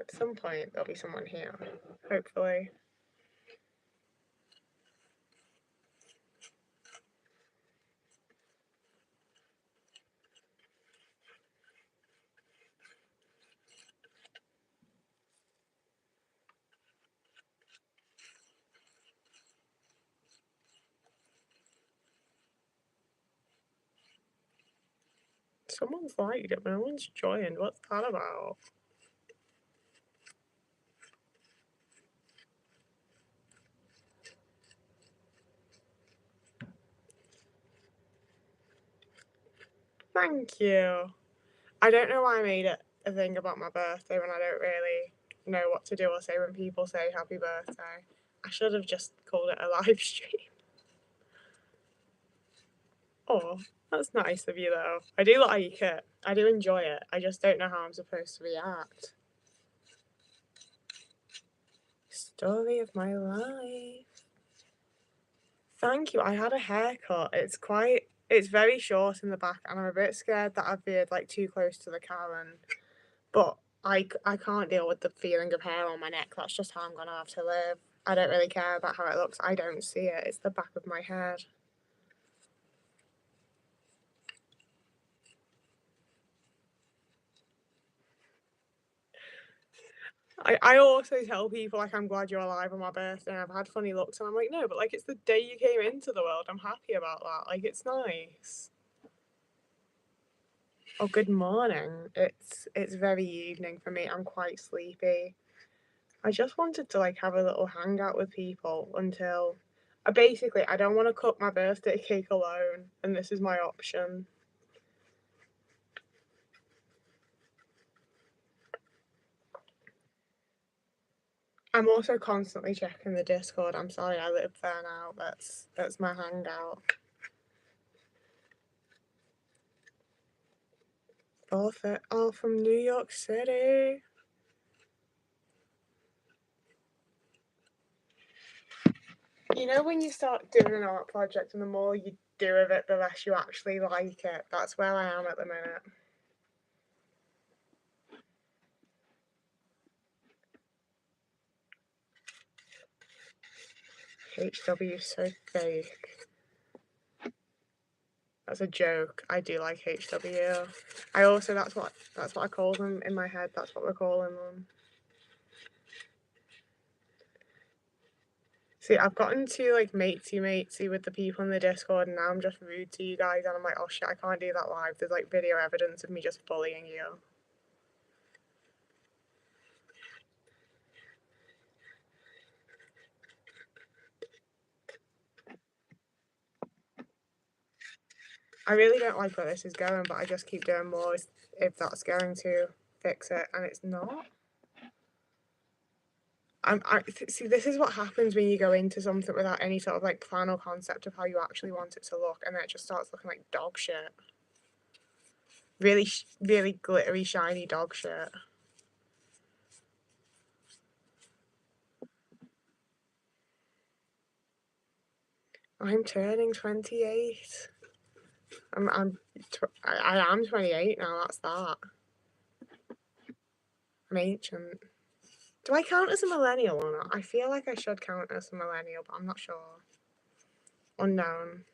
At some point there'll be someone here, hopefully. Someone's liked it, but no one's joined. What's that about? Thank you. I don't know why I made it a thing about my birthday when I don't really know what to do or say when people say happy birthday. I should have just called it a live stream. Oh, that's nice of you though. I do like it. I do enjoy it. I just don't know how I'm supposed to react. Story of my life. Thank you. I had a haircut. It's very short in the back, and I'm a bit scared that I've veered like too close to the Karen. But I can't deal with the feeling of hair on my neck. That's just how I'm gonna have to live. I don't really care about how it looks. I don't see it. It's the back of my head. I also tell people like I'm glad you're alive on my birthday and I've had funny looks and I'm like, no, but like it's the day you came into the world. I'm happy about that. Like it's nice. Oh, good morning. It's very evening for me. I'm quite sleepy. I just wanted to like have a little hangout with people until I don't want to cook my birthday cake alone, and this is my option. I'm also constantly checking the Discord. I'm sorry, I live there now. That's my hangout. All from New York City. You know when you start doing an art project and the more you do of it, the less you actually like it. That's where I am at the minute. HW is so fake. That's a joke. I do like HW. I also that's what I call them in my head. That's what we're calling them. See, I've gotten too like matey with the people in the Discord, and now I'm just rude to you guys, and I'm like, oh shit, I can't do that live. There's like video evidence of me just bullying you. I really don't like where this is going, but I just keep doing more if that's going to fix it, and it's not. See, this is what happens when you go into something without any sort of like plan or concept of how you actually want it to look, and then it just starts looking like dog shit. Really, really glittery, shiny dog shit. I'm turning 28. I am 28 now. That's that. I'm ancient. Do I count as a millennial or not? I feel like I should count as a millennial, but I'm not sure. Unknown.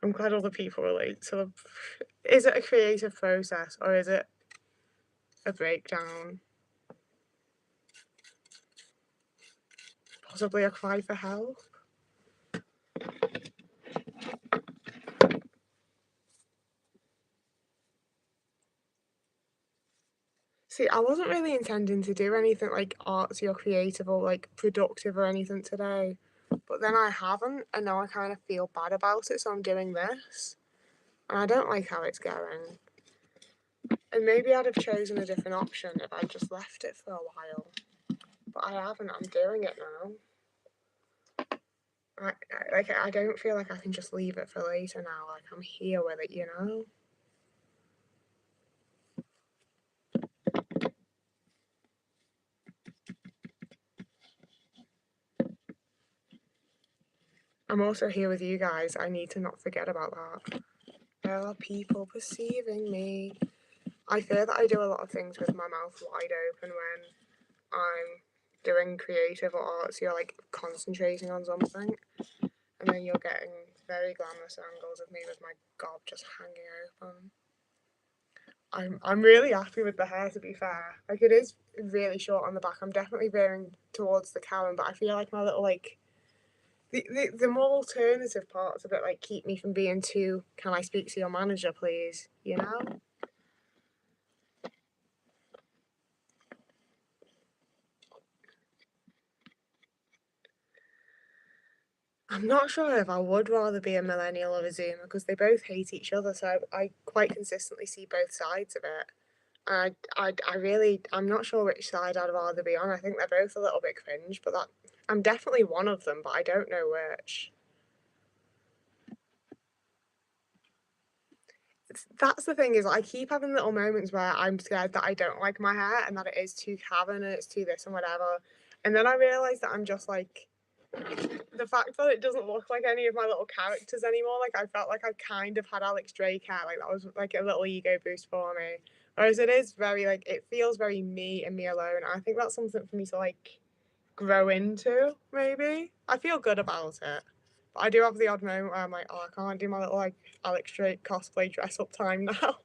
I'm glad other people relate to the. Is it a creative process or is it a breakdown? Possibly a cry for help? See, I wasn't really intending to do anything like artsy or creative or like productive or anything today, but then I haven't, and now I kind of feel bad about it, so I'm doing this, and I don't like how it's going. And maybe I'd have chosen a different option if I just left it for a while, but I haven't. I'm doing it now. I don't feel like I can just leave it for later now. Like I'm here with it, you know. I'm also here with you guys. I need to not forget about that. How are people perceiving me? I fear that I do a lot of things with my mouth wide open when I'm doing creative or artsy or like concentrating on something, and then you're getting very glamorous angles of me with my gob just hanging open. I'm really happy with the hair, to be fair. Like, it is really short on the back. I'm definitely veering towards the Karen, but I feel like my little like the more alternative parts of it like keep me from being too. Can I speak to your manager, please? You know. I'm not sure if I would rather be a millennial or a Zoomer because they both hate each other. So I quite consistently see both sides of it. I really, I'm not sure which side I'd rather be on. I think they're both a little bit cringe, but that I'm definitely one of them, but I don't know which. That's the thing is, I keep having little moments where I'm scared that I don't like my hair and that it is too Karen and it's too this and whatever, and then I realise that I'm just like the fact that it doesn't look like any of my little characters anymore. Like I felt like I kind of had Alex Drake hair, like that was like a little ego boost for me. Whereas it is very like it feels very me and me alone. I think that's something for me to like grow into. Maybe I feel good about it, but I do have the odd moment where I'm like, oh, I can't do my little like Alex Drake cosplay dress up time now.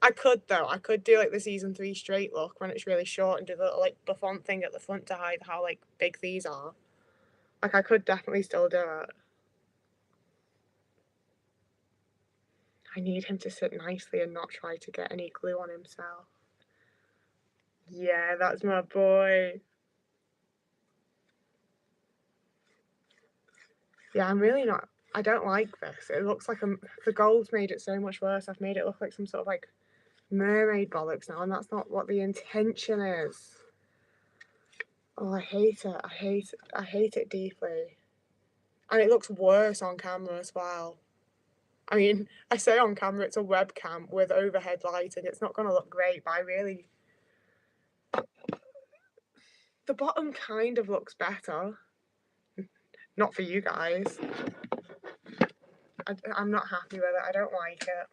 I could though. I could do like the season 3 straight look when it's really short and do the little like buffon thing at the front to hide how like big these are. Like I could definitely still do it. I need him to sit nicely and not try to get any glue on himself. Yeah, that's my boy. Yeah, I'm really not. I don't like this. It looks like the gold's made it so much worse. I've made it look like some sort of like mermaid bollocks now, and that's not what the intention is. Oh, I hate it. I hate it deeply. And it looks worse on camera as well. I mean, I say on camera it's a webcam with overhead lighting. It's not going to look great, but I really. The bottom kind of looks better. Not for you guys. I'm not happy with it. I don't like it.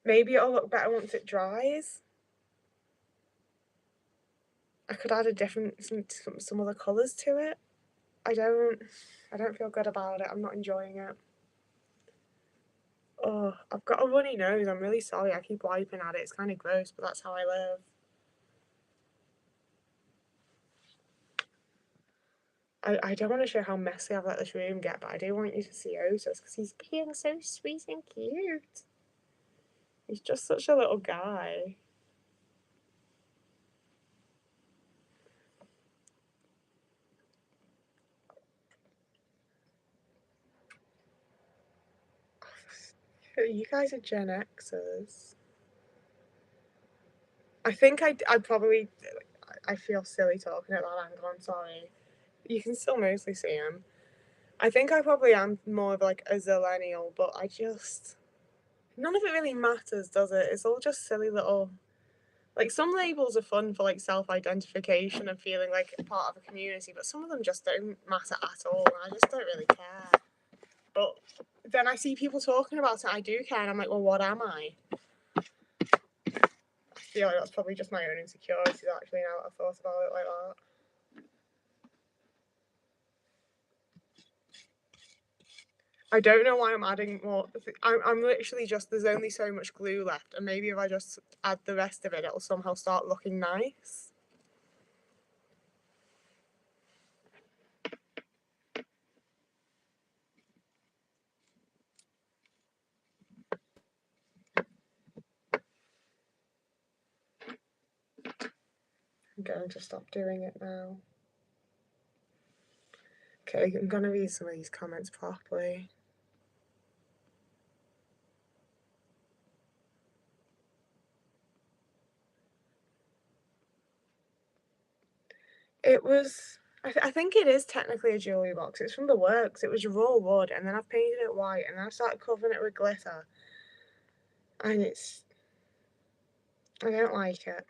Maybe it'll look better once it dries. I could add a different some other colours to it. I don't I don't feel good about it. I'm not enjoying it. Oh, I've got a runny nose. I'm really sorry. I keep wiping at it. It's kind of gross, but that's how I live. I don't want to show how messy I've let this room get, but I do want you to see Otis because he's being so sweet and cute. He's just such a little guy. You guys are Gen Xers. I think I probably I feel silly talking at that angle. I'm sorry. You can still mostly see him. I think I probably am more of like a zillennial, but I just none of it really matters, does it? It's all just silly little like some labels are fun for like self-identification and feeling like a part of a community, but some of them just don't matter at all. And I just don't really care. But then I see people talking about it. I do care, and I'm like, well, what am I? I feel like that's probably just my own insecurities. Actually, now that I've thought about it like that. I don't know why I'm adding more. I'm literally just, there's only so much glue left, and maybe if I just add the rest of it, it'll somehow start looking nice. I'm going to stop doing it now. Okay, I'm going to read some of these comments properly. It was, I think it is technically a jewellery box. It's from the works. It was raw wood, and then I've painted it white, and then I started covering it with glitter. And I don't like it.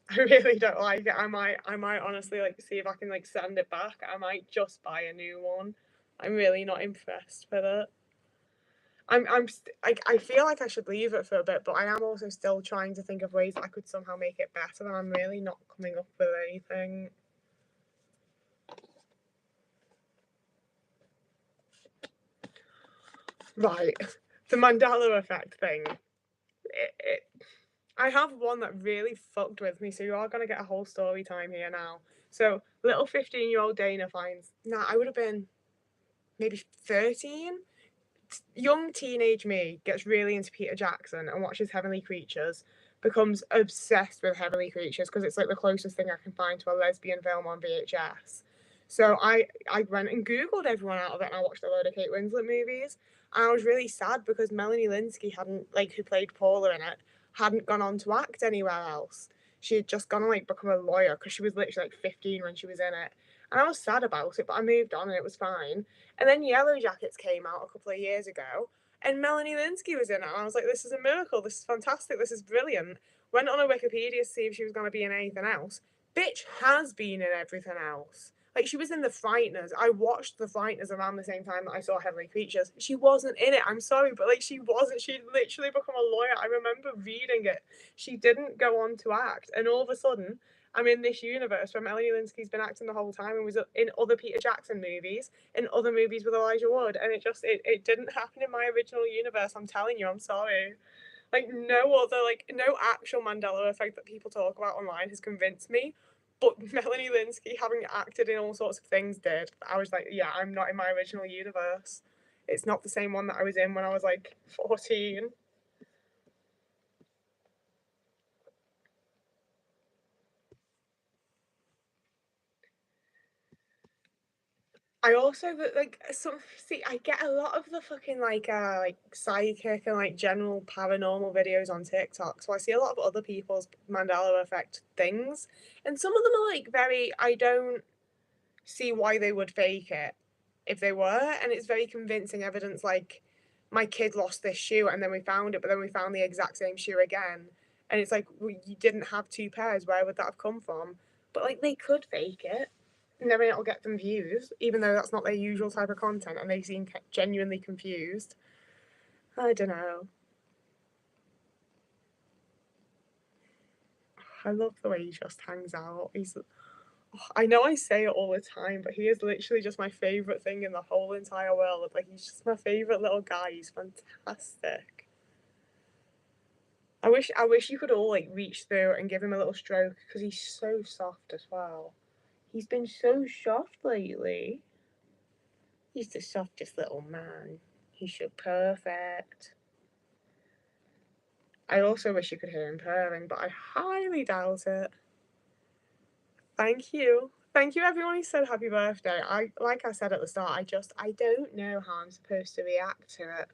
I really don't like it. I might honestly like see if I can like send it back. I might just buy a new one. I'm really not impressed with it. I feel like I should leave it for a bit, but I am also still trying to think of ways that I could somehow make it better, and I'm really not coming up with anything. Right, the Mandela effect thing. It I have one that really fucked with me, so you are gonna get a whole story time here now. So little 15-year-old Dana finds, nah, I would have been maybe 13. Young teenage me gets really into Peter Jackson and watches Heavenly Creatures, becomes obsessed with Heavenly Creatures because it's like the closest thing I can find to a lesbian film on VHS. So I went and Googled everyone out of it and I watched a load of Kate Winslet movies. And I was really sad because Melanie Linsky hadn't, like, who played Paula in it, hadn't gone on to act anywhere else. She had just gone and like become a lawyer because she was literally like 15 when she was in it. And I was sad about it, but I moved on and it was fine. And then Yellow Jackets came out a couple of years ago, and Melanie Linsky was in it. And I was like, this is a miracle. This is fantastic. This is brilliant. Went on a Wikipedia to see if she was going to be in anything else. Bitch has been in everything else. Like, she was in The Frighteners. I watched The Frighteners around the same time that I saw Heavenly Creatures. She wasn't in it. I'm sorry, but like, she wasn't. She'd literally become a lawyer. I remember reading it. She didn't go on to act. And all of a sudden, I'm in this universe where Melanie Linsky's been acting the whole time and was in other Peter Jackson movies, in other movies with Elijah Wood, and it didn't happen in my original universe. I'm telling you, I'm sorry. Like, no actual Mandela effect that people talk about online has convinced me, but Melanie Linsky having acted in all sorts of things did. I was like, yeah, I'm not in my original universe. It's not the same one that I was in when I was like 14. I also like some see I get a lot of the fucking like psychic and like general paranormal videos on TikTok. So I see a lot of other people's Mandela effect things. And some of them are like very I don't see why they would fake it if they were, and it's very convincing evidence like my kid lost this shoe and then we found it, but then we found the exact same shoe again. And it's like, well, you didn't have two pairs, where would that have come from? But like they could fake it and then it'll get them views, even though that's not their usual type of content and they seem genuinely confused. I don't know. I love the way he just hangs out. I know I say it all the time, but he is literally just my favorite thing in the whole entire world. Like, he's just my favorite little guy. He's fantastic. I wish you could all like reach through and give him a little stroke because he's so soft as well. He's been so soft lately. He's the softest little man. He's so perfect. I also wish you could hear him purring, but I highly doubt it. Thank you. Thank you everyone who said happy birthday. Like I said at the start, I don't know how I'm supposed to react to it.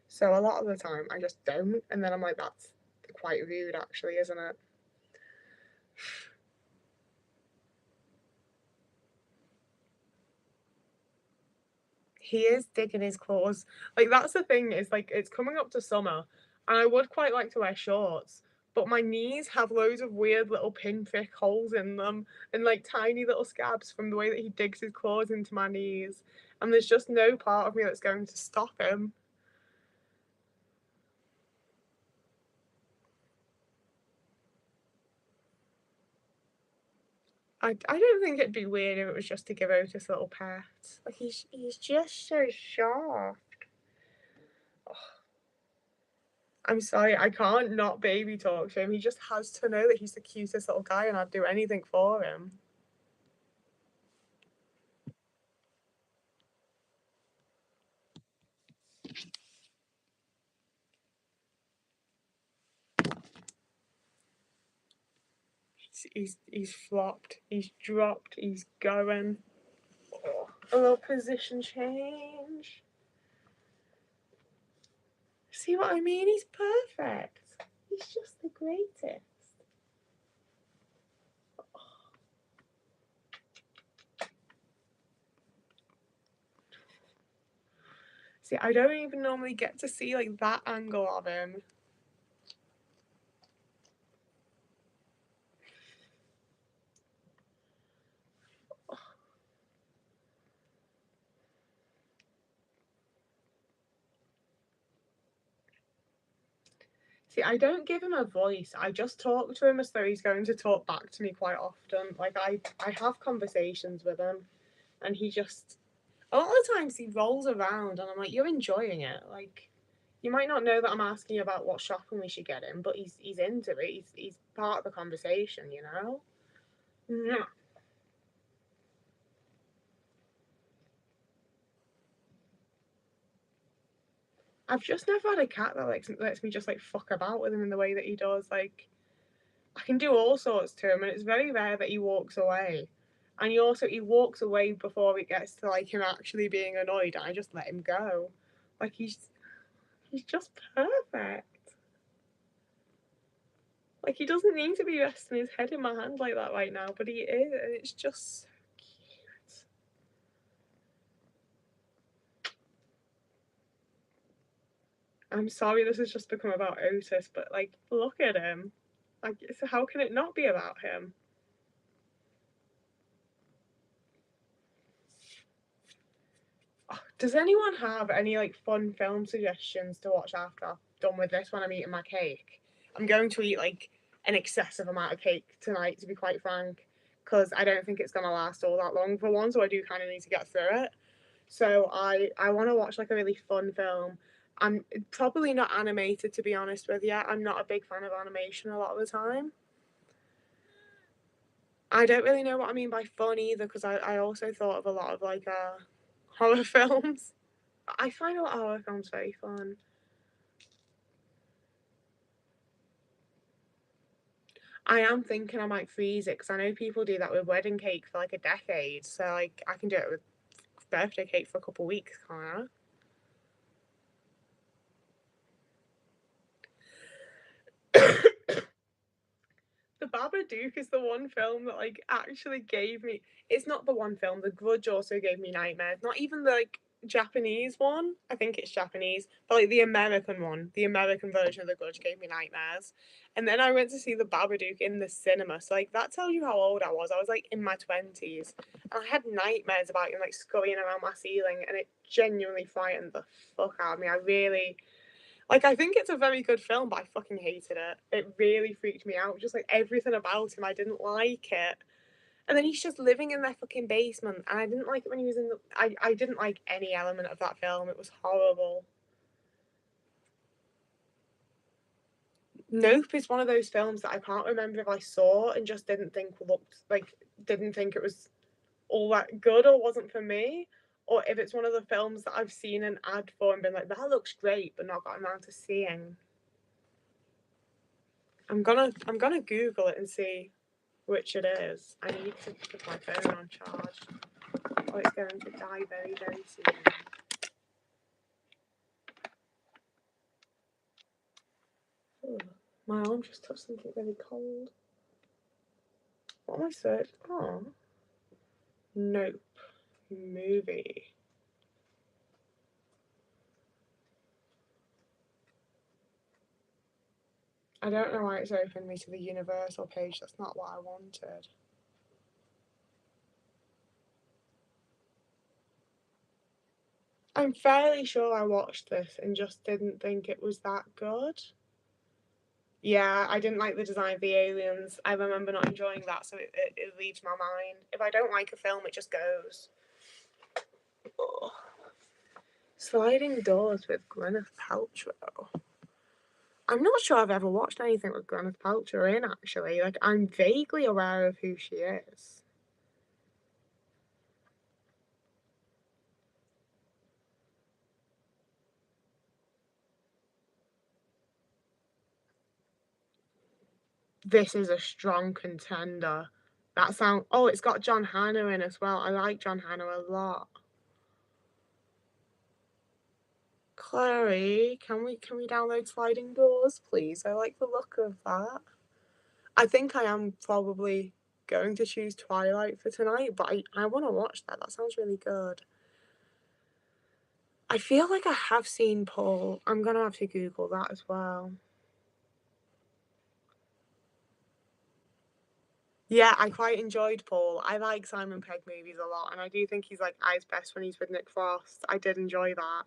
So a lot of the time I just don't, and then I'm like, that's quite rude actually, isn't it? He is digging his claws. Like, that's the thing, is like it's coming up to summer and I would quite like to wear shorts, but my knees have loads of weird little pinprick holes in them and like tiny little scabs from the way that he digs his claws into my knees. And there's just no part of me that's going to stop him. I don't think it'd be weird if it was just to give Otis a little pet. Like, he's just so sharp. I'm sorry, I can't not baby talk to him. He just has to know that he's the cutest little guy and I'd do anything for him. He's flopped, he's dropped, he's going. Oh, a little position change. See what I mean? He's perfect. He's just the greatest. See, I don't even normally get to see like that angle of him. See, I don't give him a voice. I just talk to him as though he's going to talk back to me quite often. Like I have conversations with him, and he just a lot of times he rolls around, and I'm like, "You're enjoying it." Like, you might not know that I'm asking you about what shopping we should get him, but he's into it. He's part of the conversation, you know. Yeah. I've just never had a cat that lets me just like fuck about with him in the way that he does. Like, I can do all sorts to him, and it's very rare that he walks away. And he walks away before it gets to like him actually being annoyed, and I just let him go. Like he's just perfect. Like he doesn't need to be resting his head in my hand like that right now, but he is, and it's just so cute. I'm sorry this has just become about Otis, but like look at him. Like so how can it not be about him? Does anyone have any like fun film suggestions to watch after I've done with this when I'm eating my cake? I'm going to eat like an excessive amount of cake tonight, to be quite frank, because I don't think it's gonna last all that long for one. So I do kind of need to get through it. So I want to watch like a really fun film. I'm probably not animated, to be honest with you. I'm not a big fan of animation a lot of the time. I don't really know what I mean by fun either, because I also thought of a lot of like horror films. I find a lot of horror films very fun. I am thinking I might freeze it because I know people do that with wedding cake for like a decade. So like I can do it with birthday cake for a couple of weeks, can't I? The Babadook is the one film that like actually gave me. It's not the one film. The Grudge also gave me nightmares. Not even the like Japanese one. I think it's Japanese, but like the American one, the American version of The Grudge gave me nightmares. And then I went to see the Babadook in the cinema. So like that tells you how old I was. I was like in my 20s, and I had nightmares about him like scurrying around my ceiling, and it genuinely frightened the fuck out of me. I really like, I think it's a very good film, but I fucking hated it. It really freaked me out. Just like everything about him, I didn't like it. And then he's just living in their fucking basement, and I didn't like it when he was in the. I didn't like any element of that film. It was horrible. Nope is one of those films that I can't remember if I saw and just didn't think looked like didn't think it was all that good or wasn't for me, or if it's one of the films that I've seen an ad for and been like that looks great but not got around to seeing. I'm gonna Google it and see which it is. I need to put my phone on charge, or it's going to die very, very soon. Oh, my arm just touched something very cold. What am I searching? Oh, nope. Movie. I don't know why it's opened me to the Universal page. That's not what I wanted. I'm fairly sure I watched this and just didn't think it was that good. Yeah, I didn't like the design of the aliens. I remember not enjoying that, so it leaves my mind. If I don't like a film, it just goes. Ugh. Sliding Doors with Gwyneth Paltrow. I'm not sure I've ever watched anything with Gwyneth Paltrow in, actually. Like, I'm vaguely aware of who she is. This is a strong contender. That sound. Oh, it's got John Hannah in as well. I like John Hannah a lot. Chloe, can we download Sliding Doors, please? I like the look of that. I think I am probably going to choose Twilight for tonight, but I want to watch that. That sounds really good. I feel like I have seen Paul. I'm gonna have to Google that as well. Yeah, I quite enjoyed Paul. I like Simon Pegg movies a lot, and I do think he's like at his best when he's with Nick Frost. I did enjoy that.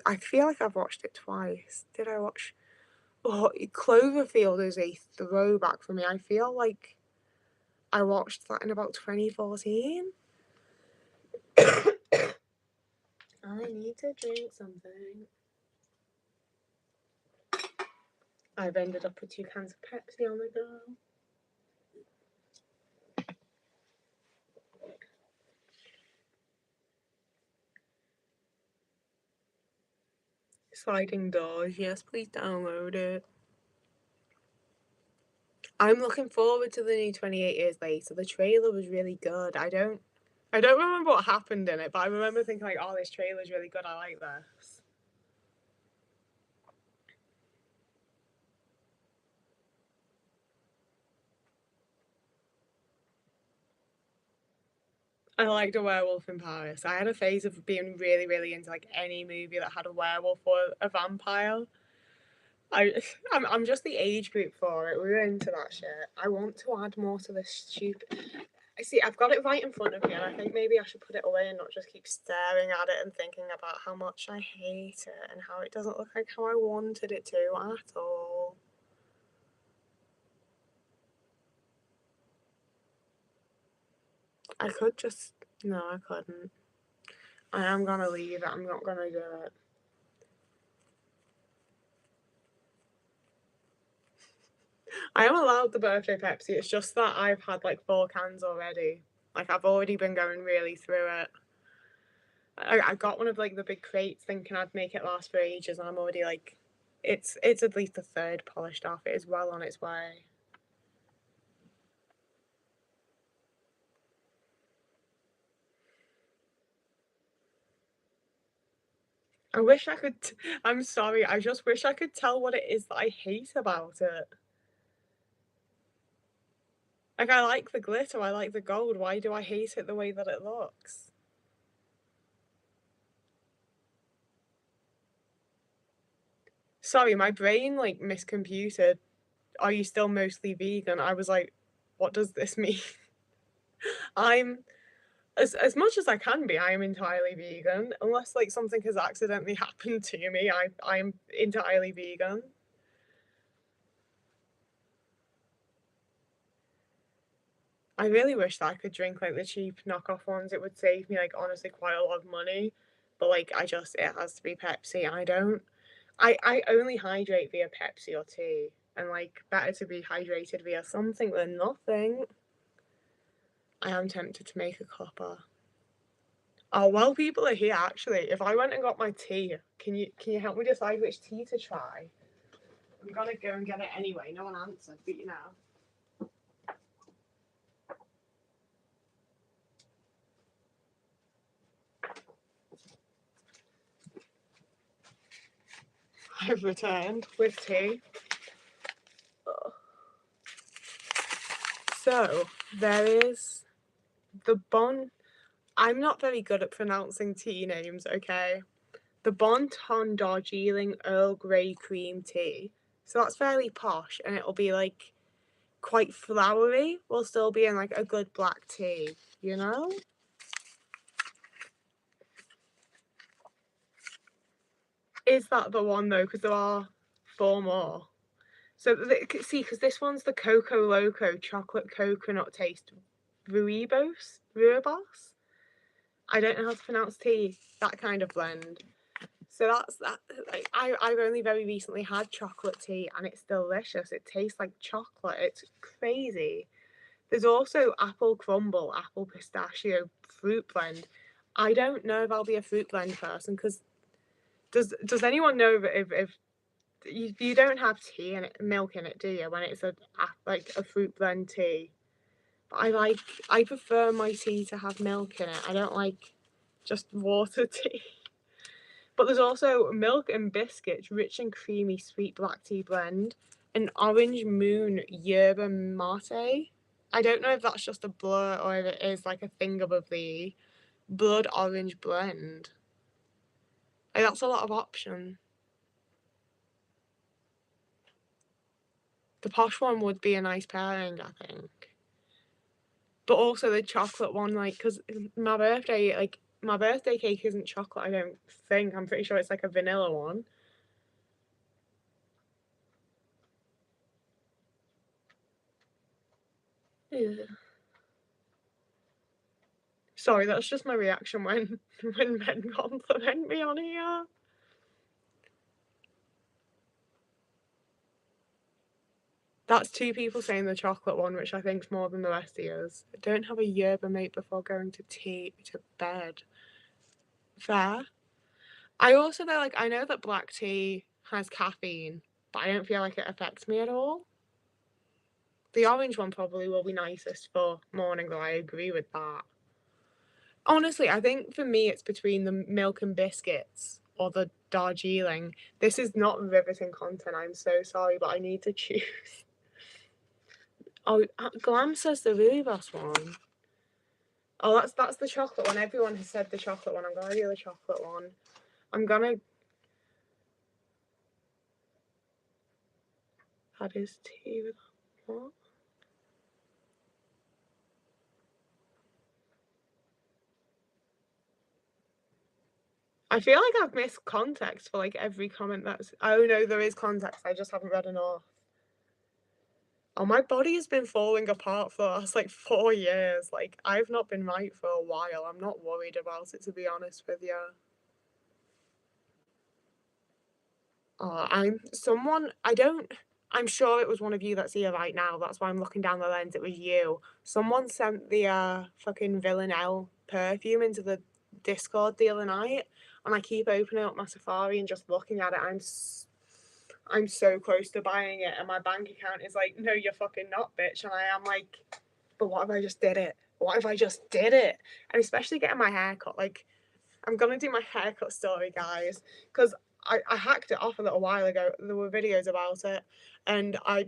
I feel like I've watched it twice. Did I watch? Oh, Cloverfield is a throwback for me. I feel like I watched that in about 2014. I need to drink something. I've ended up with 2 cans of Pepsi on the go. Sliding Doors, yes, please download it. I'm looking forward to the new 28 Years Later. The trailer was really good. I don't remember what happened in it, but I remember thinking like, oh, this trailer's really good. I like this. I liked A Werewolf in Paris. I had a phase of being really, really into like any movie that had a werewolf or a vampire. I, I'm just the age group for it. We were into that shit. I want to add more to this stupid. I see. I've got it right in front of me, and I think maybe I should put it away and not just keep staring at it and thinking about how much I hate it and how it doesn't look like how I wanted it to at all. I could just. No, I couldn't. I am gonna leave it. I'm not gonna do it. I am allowed the birthday Pepsi. It's just that I've had like 4 cans already. Like I've already been going really through it. I got one of like the big crates thinking I'd make it last for ages, and I'm already like, it's at least a third polished off. It is well on its way. I wish I could. I'm sorry. I just wish I could tell what it is that I hate about it. Like I like the glitter. I like the gold. Why do I hate it the way that it looks? Sorry, my brain like miscomputed. Are you still mostly vegan? I was like, what does this mean? I'm as much as I can be, I am entirely vegan. Unless like something has accidentally happened to me, I'm entirely vegan. I really wish that I could drink like the cheap knockoff ones. It would save me like honestly quite a lot of money. But like I just it has to be Pepsi. I don't I only hydrate via Pepsi or tea. And like better to be hydrated via something than nothing. I am tempted to make a cuppa. Oh, while people are here, actually, if I went and got my tea, can you help me decide which tea to try? I'm gonna go and get it anyway. No one answered, but you know. I've returned with tea. So there is the Bon. I'm not very good at pronouncing tea names. Okay, the Bon Ton Darjeeling Earl Grey Cream Tea. So that's fairly posh, and it'll be like quite flowery while still being like a good black tea. You know. Is that the one though? Because there are 4 more. So see, because this one's the Coco Loco chocolate coconut taste Ruibos. I don't know how to pronounce tea. That kind of blend. So that's that. Like I've only very recently had chocolate tea, and it's delicious. It tastes like chocolate. It's crazy. There's also apple crumble, apple pistachio fruit blend. I don't know if I'll be a fruit blend person because does anyone know if you don't have tea and milk in it, do you? When it's like a fruit blend tea, but I prefer my tea to have milk in it. I don't like just water tea. But there's also milk and biscuits, rich and creamy sweet black tea blend, an orange moon yerba mate. I don't know if that's just a blur or if it is like a thing above the blood orange blend. Like, that's a lot of options. The posh one would be a nice pairing, I think. But also the chocolate one, like, because my birthday, like, my birthday cake isn't chocolate, I don't think. I'm pretty sure it's like a vanilla one. Yeah. Sorry, that's just my reaction when when men compliment me on here. That's two people saying the chocolate one, which I think's more than the rest of yours. Don't have a yerba mate before going to bed. Fair. I also though like I know that black tea has caffeine, but I don't feel like it affects me at all. The orange one probably will be nicest for morning, though I agree with that. Honestly, I think for me it's between the milk and biscuits or the Darjeeling. This is not riveting content, I'm so sorry, but I need to choose. Oh, Glam says the Rubos one. Oh, that's the chocolate one. Everyone has said the chocolate one. I'm gonna do the chocolate one. I'm gonna had his tea with what? I feel like I've missed context for like every comment that's. Oh no, there is context. I just haven't read enough. Oh, my body has been falling apart for the last like 4 years. Like I've not been right for a while. I'm not worried about it to be honest with you. I'm someone. I don't. I'm sure it was one of you that's here right now. That's why I'm looking down the lens. It was you. Someone sent the fucking Villanelle perfume into the Discord the other night, and I keep opening up my Safari and just looking at it. I'm so close to buying it, and my bank account is like, no, you're fucking not, bitch. And I am like, but what if I just did it? What if I just did it? And especially getting my hair cut. Like, I'm gonna do my haircut story, guys, because I hacked it off a little while ago. There were videos about it, and I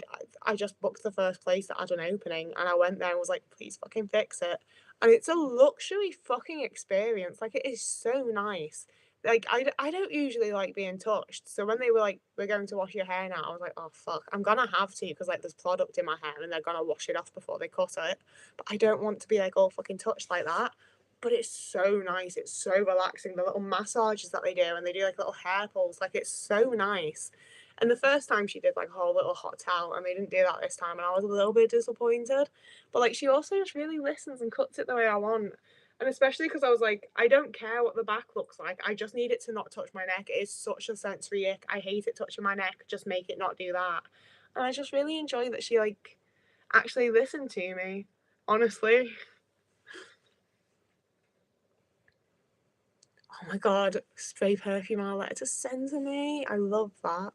just booked the first place that had an opening, and I went there and was like, please fucking fix it. And it's a luxury fucking experience. Like it is so nice. Like I don't usually like being touched. So when they were like, we're going to wash your hair now, I was like, oh fuck, I'm gonna have to because like there's product in my hair and they're gonna wash it off before they cut it. But I don't want to be like all fucking touched like that, but it's so nice. It's so relaxing. The little massages that they do, and they do like little hair pulls. Like it's so nice. And the first time she did like a whole little hot towel, and they didn't do that this time, and I was a little bit disappointed. But like she also just really listens and cuts it the way I want. And especially because I was like, I don't care what the back looks like. I just need it to not touch my neck. It is such a sensory ick. I hate it touching my neck. Just make it not do that. And I just really enjoy that she like actually listened to me. Honestly. Oh my god, spray perfume I'll let it send to me. I love that.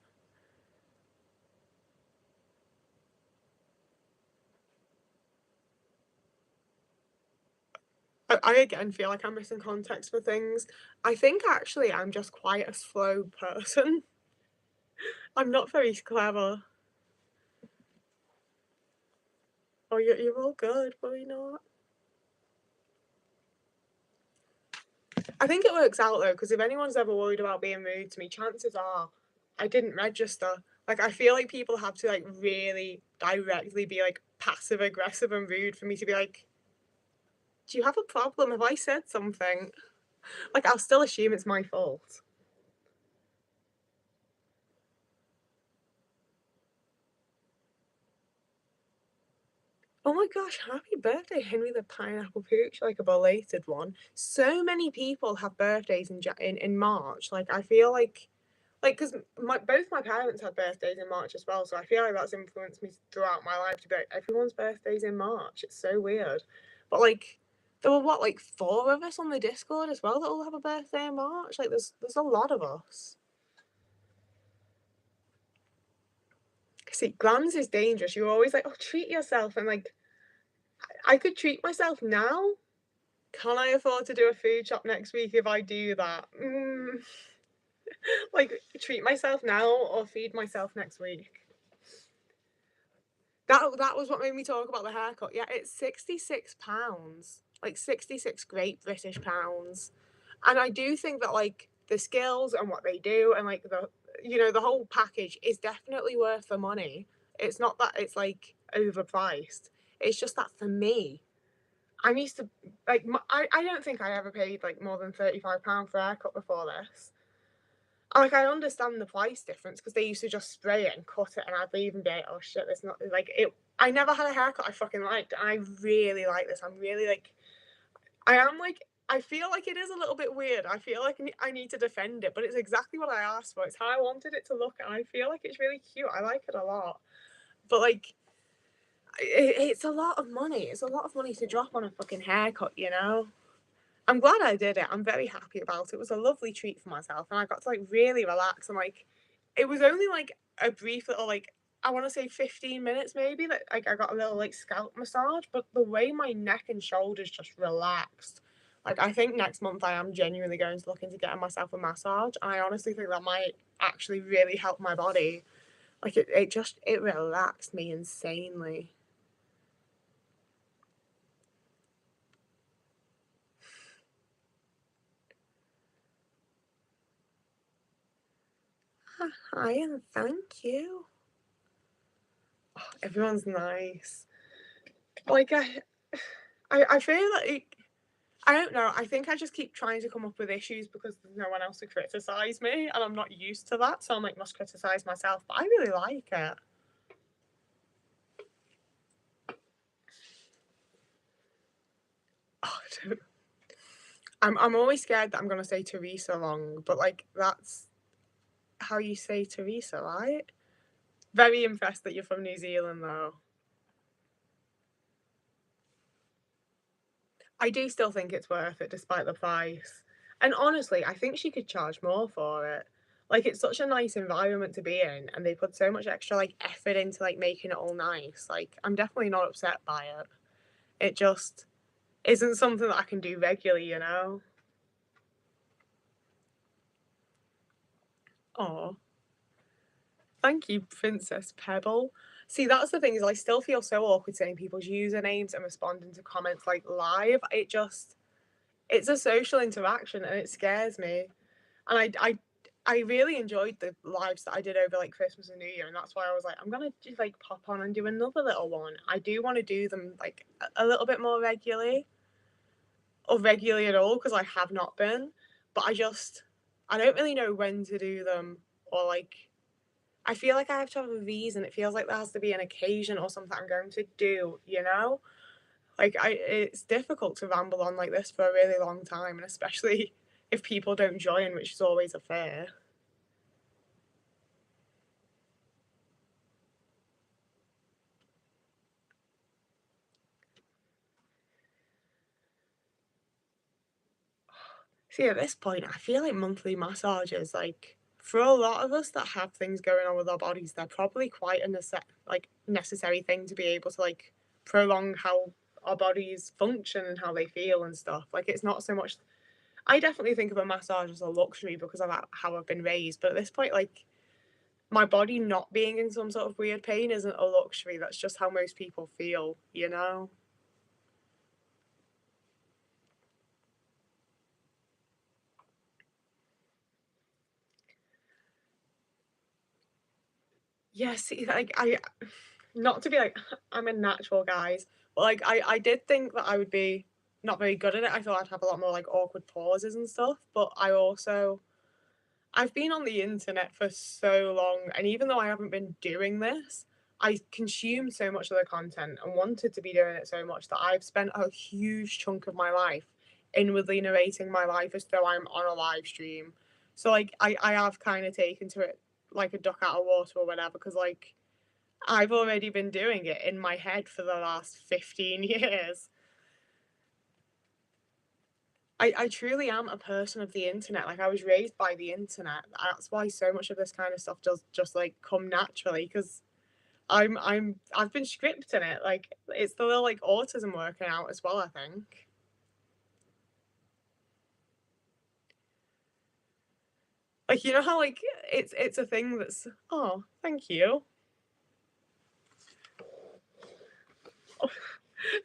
I again feel like I'm missing context for things. I think actually I'm just quite a slow person. I'm not very clever. Oh, you're all good, but you know what? I think it works out though, because if anyone's ever worried about being rude to me, chances are I didn't register. Like I feel like people have to like really directly be like passive aggressive and rude for me to be like, do you have a problem? Have I said something? Like I'll still assume it's my fault. Oh my gosh, happy birthday, Henry the Pineapple Pooch, like a belated one. So many people have birthdays in March. Like I feel like because both my parents had birthdays in March as well, so I feel like that's influenced me throughout my life to be like, everyone's birthday's in March. It's so weird. But like there were what, like four of us on the Discord as well that all have a birthday in March? Like there's a lot of us. See, glams is dangerous. You're always like, oh, treat yourself, and like I could treat myself now. Can I afford to do a food shop next week if I do that? Like, treat myself now or feed myself next week. That was what made me talk about the haircut. Yeah, it's £66, like 66 great British pounds, and I do think that like the skills and what they do and like the whole package is definitely worth the money. It's not that it's like overpriced. It's just that for me, I'm used to like I don't think I ever paid like more than £35 for a haircut before this. Like I understand the price difference because they used to just spray it and cut it, and I'd even be like, oh shit, there's not like it. I never had a haircut I fucking liked, and I really like this. I'm really like I am like I feel like it is a little bit weird. I feel like I need to defend it, but it's exactly what I asked for. It's how I wanted it to look, and I feel like it's really cute. I like it a lot. But like, it's a lot of money. It's a lot of money to drop on a fucking haircut, you know? I'm glad I did it. I'm very happy about it. It was a lovely treat for myself, and I got to like really relax and like it was only like a brief little like I want to say 15 minutes maybe that like I got a little like scalp massage, but the way my neck and shoulders just relaxed. Like I think next month I am genuinely going to look into getting myself a massage, and I honestly think that might actually really help my body. Like it just it relaxed me insanely. Hi and thank you. Oh, everyone's nice. Like I feel like I don't know. I think I just keep trying to come up with issues because there's no one else to criticize me, and I'm not used to that. So I'm like, must criticize myself. But I really like it. Oh, I'm always scared that I'm gonna say Teresa wrong, but like that's how you say Teresa, right? Very impressed that you're from New Zealand, though. I do still think it's worth it despite the price. And honestly, I think she could charge more for it. Like it's such a nice environment to be in, and they put so much extra like effort into like making it all nice. Like I'm definitely not upset by it. It just isn't something that I can do regularly, you know? Oh, thank you, Princess Pebble. See, that's the thing is I still feel so awkward saying people's usernames and responding to comments like live. It's a social interaction and it scares me. And I really enjoyed the lives that I did over like Christmas and New Year, and that's why I was like, I'm gonna just like pop on and do another little one. I do want to do them like a little bit more regularly, or regularly at all, because I have not been. But I don't really know when to do them, or like I feel like I have to have a reason. It feels like there has to be an occasion or something I'm going to do, you know? Like it's difficult to ramble on like this for a really long time, and especially if people don't join, which is always a fear. See, at this point, I feel like monthly massages, like for a lot of us that have things going on with our bodies, they're probably quite a necessary thing to be able to like prolong how our bodies function and how they feel and stuff. Like it's not so much. I definitely think of a massage as a luxury because of how I've been raised, but at this point, like my body not being in some sort of weird pain isn't a luxury. That's just how most people feel, you know? Yeah, see, like not to be like I'm a natural, guys, but like I did think that I would be not very good at it. I thought I'd have a lot more like awkward pauses and stuff, but I've been on the internet for so long, and even though I haven't been doing this, I consumed so much of the content and wanted to be doing it so much that I've spent a huge chunk of my life inwardly narrating my life as though I'm on a live stream. So like I have kind of taken to it like a duck out of water or whatever, because like I've already been doing it in my head for the last 15 years. I truly am a person of the internet. Like I was raised by the internet. That's why so much of this kind of stuff does just like come naturally because I've been scripting it. Like it's the little like autism working out as well, I think. Like you know how like it's a thing that's oh, thank you.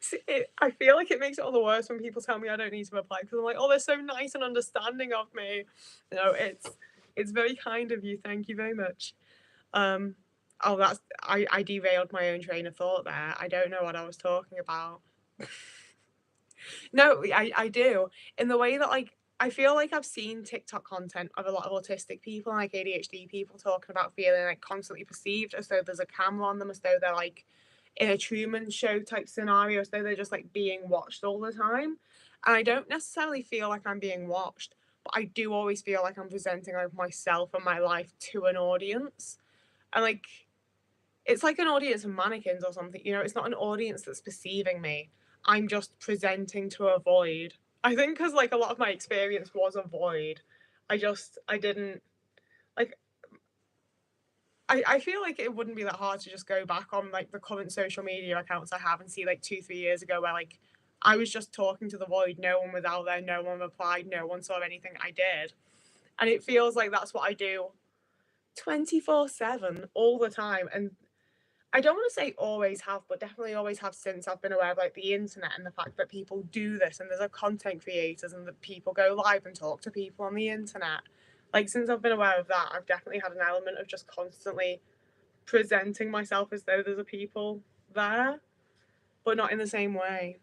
See, I feel like it makes it all the worse when people tell me I don't need to reply because I'm like, oh, they're so nice and understanding of me. No, it's very kind of you. Thank you very much. Um, oh, I derailed my own train of thought there. I don't know what I was talking about. No, I do. In the way that, like, I feel like I've seen TikTok content of a lot of autistic people and, like, ADHD people talking about feeling, like, constantly perceived as though there's a camera on them, as though they're, like, in a Truman Show type scenario, as though they're just, like, being watched all the time. And I don't necessarily feel like I'm being watched, but I do always feel like I'm presenting, like, myself and my life to an audience. And, like, it's like an audience of mannequins or something, you know, it's not an audience that's perceiving me. I'm just presenting to a void. I think because like a lot of my experience was a void. I didn't like I feel like it wouldn't be that hard to just go back on like the current social media accounts I have and see like 2, 3 years ago where like I was just talking to the void, no one was out there, no one replied, no one saw anything I did. And it feels like that's what I do 24/7 all the time. And I don't want to say always have, but definitely always have since I've been aware of like the internet and the fact that people do this and there's a content creators and that people go live and talk to people on the internet. Like since I've been aware of that, I've definitely had an element of just constantly presenting myself as though there's a people there, but not in the same way.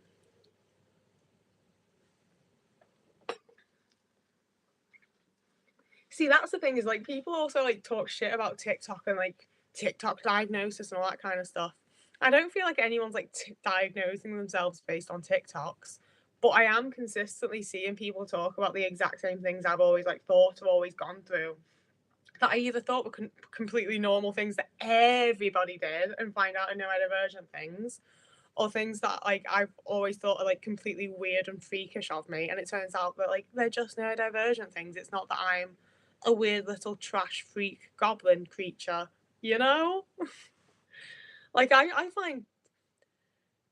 See, that's the thing is like people also like talk shit about TikTok and like TikTok diagnosis and all that kind of stuff. I don't feel like anyone's like diagnosing themselves based on TikToks, but I am consistently seeing people talk about the exact same things I've always like thought or always gone through. That I either thought were completely normal things that everybody did and find out are neurodivergent things, or things that like I've always thought are like completely weird and freakish of me, and it turns out that like they're just neurodivergent things. It's not that I'm a weird little trash freak goblin creature, you know? Like I find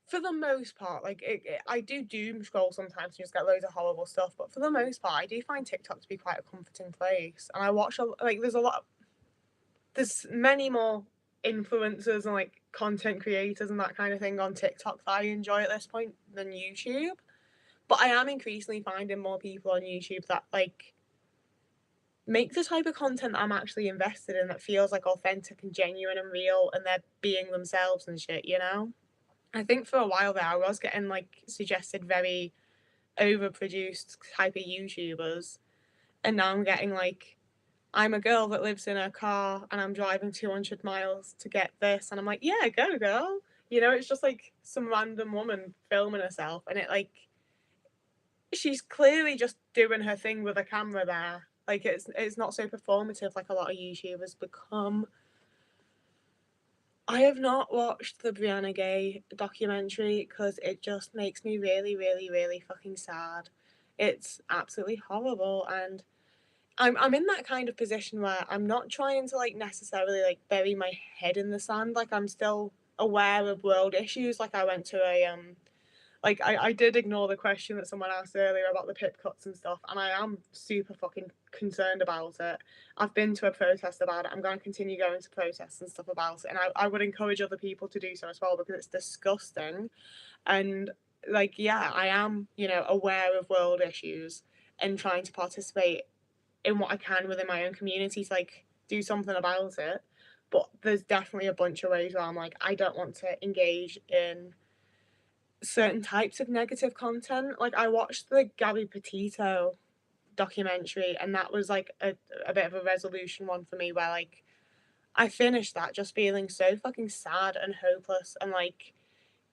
for the most part, like I do doom scroll sometimes and just get loads of horrible stuff, but for the most part, I do find TikTok to be quite a comforting place. And I watch like there's many more influencers and like content creators and that kind of thing on TikTok that I enjoy at this point than YouTube. But I am increasingly finding more people on YouTube that like make the type of content that I'm actually invested in that feels like authentic and genuine and real and they're being themselves and shit, you know? I think for a while there I was getting like suggested very overproduced type of YouTubers and now I'm getting like I'm a girl that lives in a car and I'm driving 200 miles to get this. And I'm like, yeah, go, girl. You know, it's just like some random woman filming herself. And it like, she's clearly just doing her thing with a camera there. Like, it's not so performative like a lot of YouTubers become. I have not watched the Brianna Gay documentary because it just makes me really, really, really fucking sad. It's absolutely horrible. And I'm in that kind of position where I'm not trying to like necessarily like bury my head in the sand. Like I'm still aware of world issues. Like I went to a like I did ignore the question that someone asked earlier about the pip cuts and stuff, and I am super fucking concerned about it. I've been to a protest about it. I'm going to continue going to protests and stuff about it, and I would encourage other people to do so as well because it's disgusting. And like, yeah, I am, you know, aware of world issues and trying to participate in what I can within my own community to like do something about it. But there's definitely a bunch of ways where I'm like, I don't want to engage in certain types of negative content. Like I watched the Gabby Petito documentary and that was like a bit of a resolution one for me where like I finished that just feeling so fucking sad and hopeless and like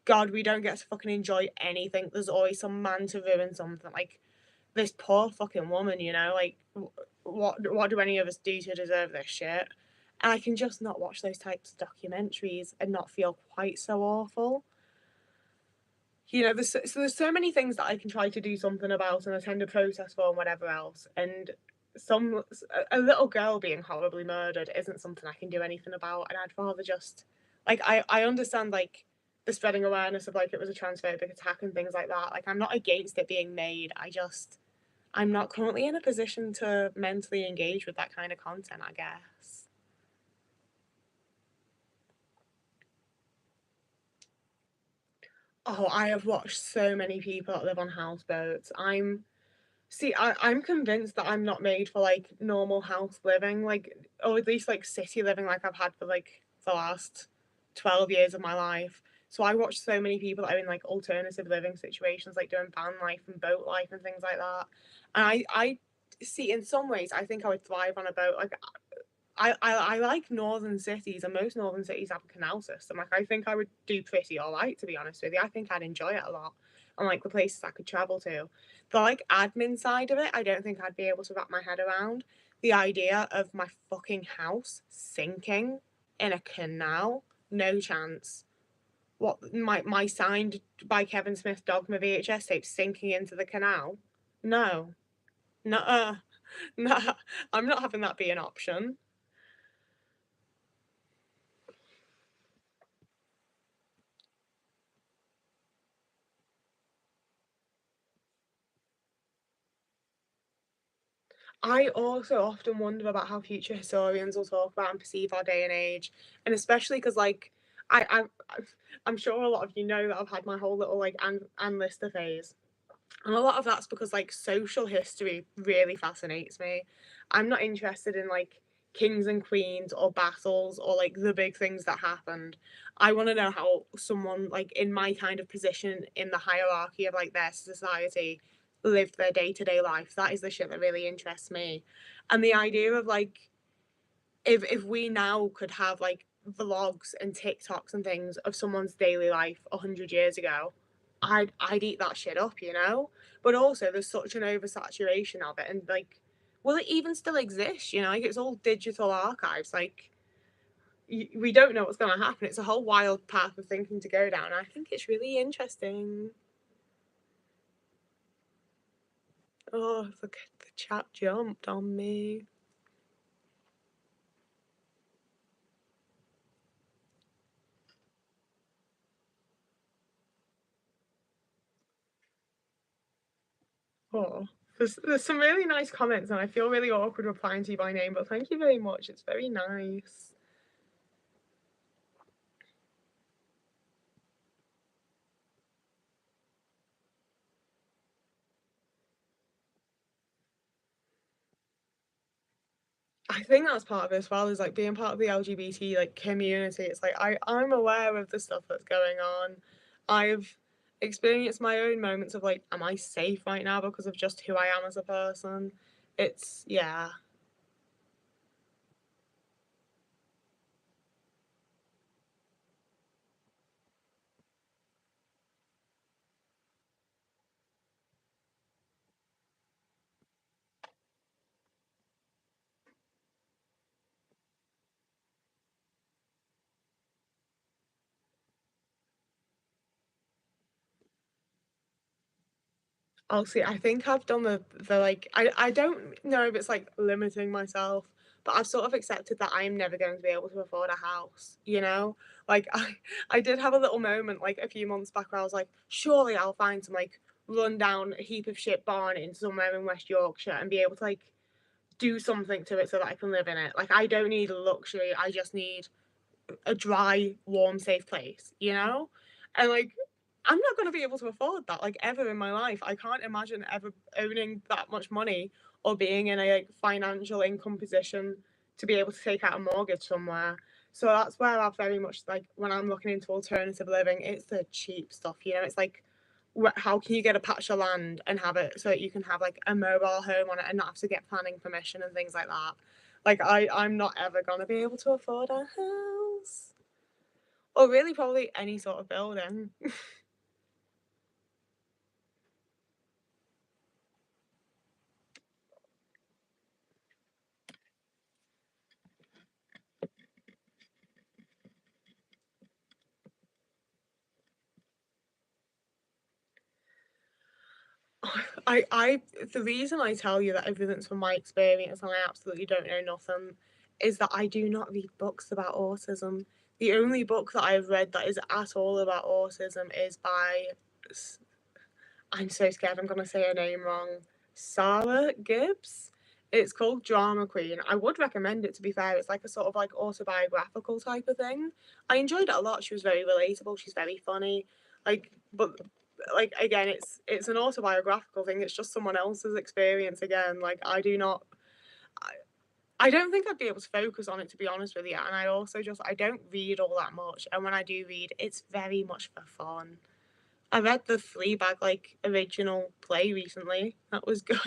God, we don't get to fucking enjoy anything. There's always some man to ruin something. Like this poor fucking woman, you know, like what do any of us do to deserve this shit? And I can just not watch those types of documentaries and not feel quite so awful. You know, there's so many things that I can try to do something about and attend a protest for and whatever else. And some a little girl being horribly murdered isn't something I can do anything about. And I'd rather just like I understand like the spreading awareness of like it was a transphobic attack and things like that. Like I'm not against it being made. I'm not currently in a position to mentally engage with that kind of content, I guess. Oh, I have watched so many people that live on houseboats. I'm convinced that I'm not made for like normal house living, like or at least like city living like I've had for like the last 12 years of my life. So I watch so many people that are in like alternative living situations, like doing van life and boat life and things like that. And I see, in some ways, I think I would thrive on a boat. Like I like northern cities, and most northern cities have a canal system. Like I think I would do pretty all right, to be honest with you. I think I'd enjoy it a lot, and like the places I could travel to. The like admin side of it, I don't think I'd be able to wrap my head around. The idea of my fucking house sinking in a canal, no chance. What, my signed by Kevin Smith Dogma VHS tape sinking into the canal? No, no, no. I'm not having that be an option. I also often wonder about how future historians will talk about and perceive our day and age, and especially because, like, I I'm sure a lot of you know that I've had my whole little like Ann Lister phase, and a lot of that's because like social history really fascinates me. I'm not interested in like kings and queens or battles or like the big things that happened. I want to know how someone like in my kind of position in the hierarchy of like their society lived their day-to-day life. That is the shit that really interests me. And the idea of like if we now could have like vlogs and TikToks and things of someone's daily life 100 years ago, I'd eat that shit up, you know. But also, there's such an oversaturation of it, and like, will it even still exist? You know, like it's all digital archives. Like, we don't know what's going to happen. It's a whole wild path of thinking to go down. I think it's really interesting. Oh, the chat jumped on me. Oh, there's some really nice comments, and I feel really awkward replying to you by name, but thank you very much. It's very nice. I think that's part of it as well, is like being part of the LGBT like community. It's like I'm aware of the stuff that's going on. I've experienced my own moments of like, am I safe right now because of just who I am as a person? It's yeah. I'll see. I think I've done the like I don't know if it's like limiting myself, but I've sort of accepted that I'm never going to be able to afford a house, you know? Like I did have a little moment like a few months back where I was like, surely I'll find some like run down heap of shit barn in somewhere in West Yorkshire and be able to like do something to it so that I can live in it. Like I don't need a luxury, I just need a dry, warm, safe place, you know? And like, I'm not going to be able to afford that, like, ever in my life. I can't imagine ever owning that much money or being in a like, financial income position to be able to take out a mortgage somewhere. So that's where I've very much like when I'm looking into alternative living, it's the cheap stuff, you know. It's like, how can you get a patch of land and have it so that you can have like a mobile home on it and not have to get planning permission and things like that. Like I'm not ever gonna be able to afford a house. Or really probably any sort of building. I the reason I tell you that everything's from my experience and I absolutely don't know nothing is that I do not read books about autism. The only book that I've read that is at all about autism is by I'm so scared I'm gonna say her name wrong. Sarah Gibbs. It's called Drama Queen. I would recommend it, to be fair. It's like a sort of like autobiographical type of thing. I enjoyed it a lot. She was very relatable. She's very funny. Like, but like again, it's an autobiographical thing. It's just someone else's experience again. Like I do not. I don't think I'd be able to focus on it, to be honest with you. And I also just I don't read all that much, and when I do read, it's very much for fun. I read the Fleabag like original play recently. That was good.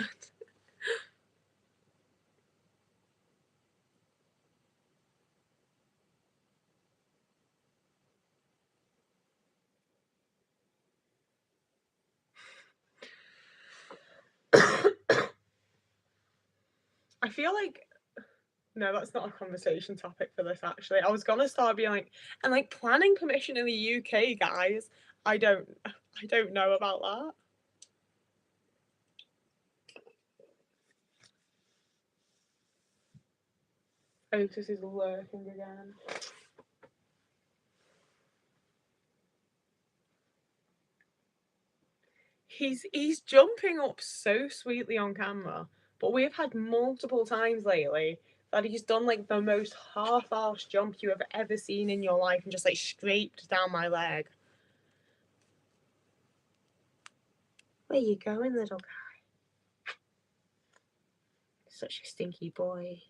I feel like no, that's not a conversation topic for this. Actually, I was gonna start being like, and like planning permission in the UK, guys. I don't know about that. Otis is lurking again. He's jumping up so sweetly on camera, but we've had multiple times lately that he's done like the most half-arsed jump you have ever seen in your life and just like scraped down my leg. Where you going, little guy? Such a stinky boy.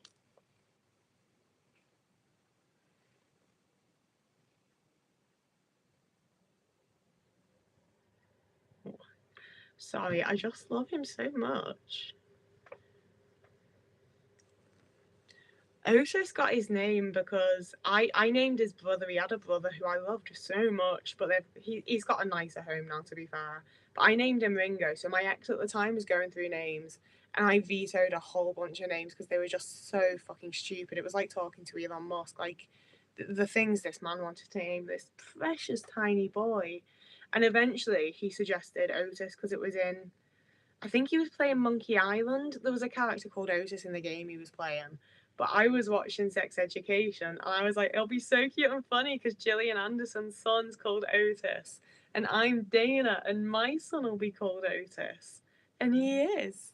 Sorry, I just love him so much. Otis got his name because I named his brother. He had a brother who I loved so much, but he's got a nicer home now, to be fair. But I named him Ringo. So my ex at the time was going through names, and I vetoed a whole bunch of names because they were just so fucking stupid. It was like talking to Elon Musk. Like the things this man wanted to name this precious tiny boy, and eventually he suggested Otis because it was in. I think he was playing Monkey Island. There was a character called Otis in the game he was playing. But I was watching Sex Education and I was like, it'll be so cute and funny because Gillian Anderson's son's called Otis. And I'm Dana and my son will be called Otis. And he is.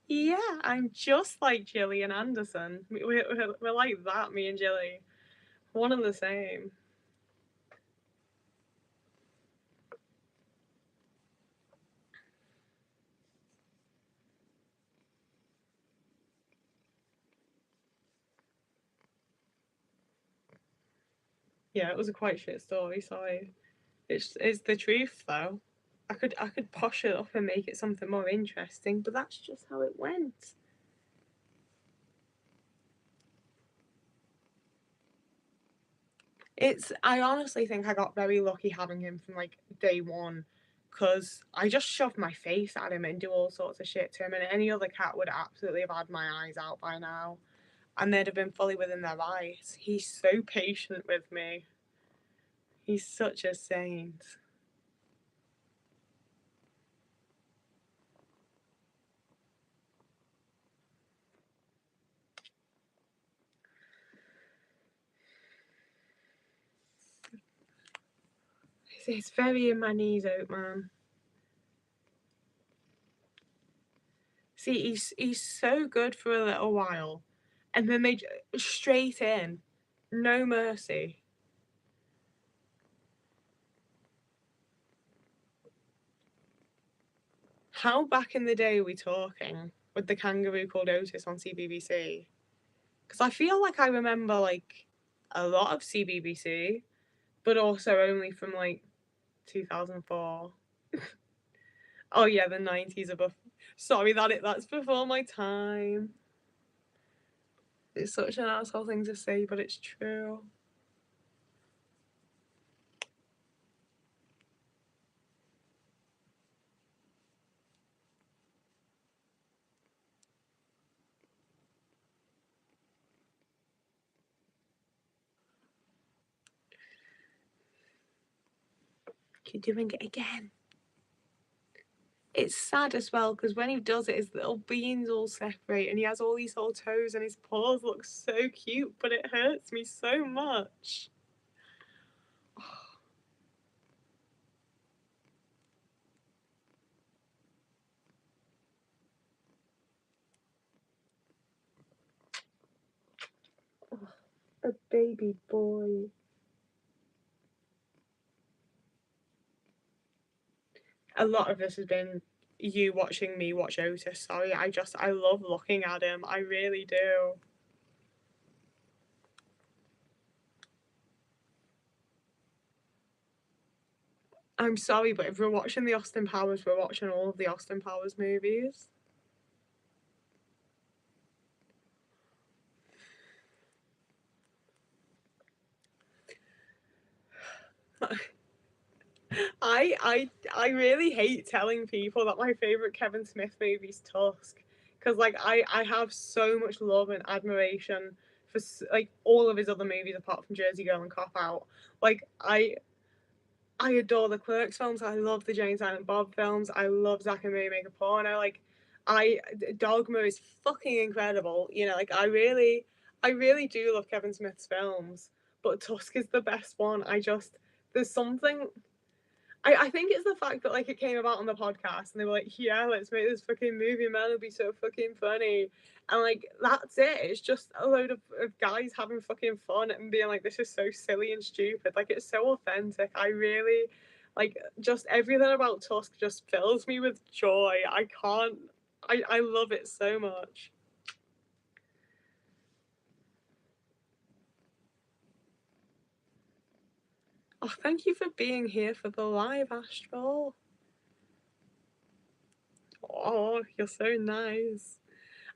Yeah, I'm just like Gillian Anderson. We're like that, me and Gilly. One and the same. Yeah, it was a quite shit story, sorry. It's the truth though. I could posh it up and make it something more interesting, but that's just how it went. I honestly think I got very lucky having him from like day one, because I just shoved my face at him and do all sorts of shit to him, and any other cat would absolutely have had my eyes out by now, and they'd have been fully within their rights. He's so patient with me. He's such a saint. It's very in my knees out, man. See, he's so good for a little while, and then they straight in, no mercy. How back in the day are we talking with the kangaroo called Otis on CBBC? Because I feel like I remember like a lot of CBBC, but also only from like 2004. Oh yeah, the 90s are sorry that's before my time. It's such an asshole thing to say, but it's true. You're doing it again. It's sad as well because when he does it, his little beans all separate and he has all these whole toes and his paws look so cute, but it hurts me so much. A baby boy. A lot of this has been you watching me watch Otis. Sorry, I love looking at him. I really do. I'm sorry, but if we're watching the Austin Powers, we're watching all of the Austin Powers movies. I really hate telling people that my favorite Kevin Smith movie is Tusk, because like I have so much love and admiration for like all of his other movies apart from Jersey Girl and Cop Out. Like I adore the Clerks films. I love the Jane Silent Bob films. I love Zack and Miri Make a Porno. Like I Dogma is fucking incredible. You know, like I really do love Kevin Smith's films, but Tusk is the best one. I just there's something I think it's the fact that like it came about on the podcast and they were like, yeah, let's make this fucking movie, man. It'll be so fucking funny. And like that's it. It's just a load of guys having fucking fun and being like, this is so silly and stupid. Like it's so authentic. I really like just everything about Tusk just fills me with joy. I can't I love it so much. Oh, thank you for being here for the live, Astral. Oh, you're so nice.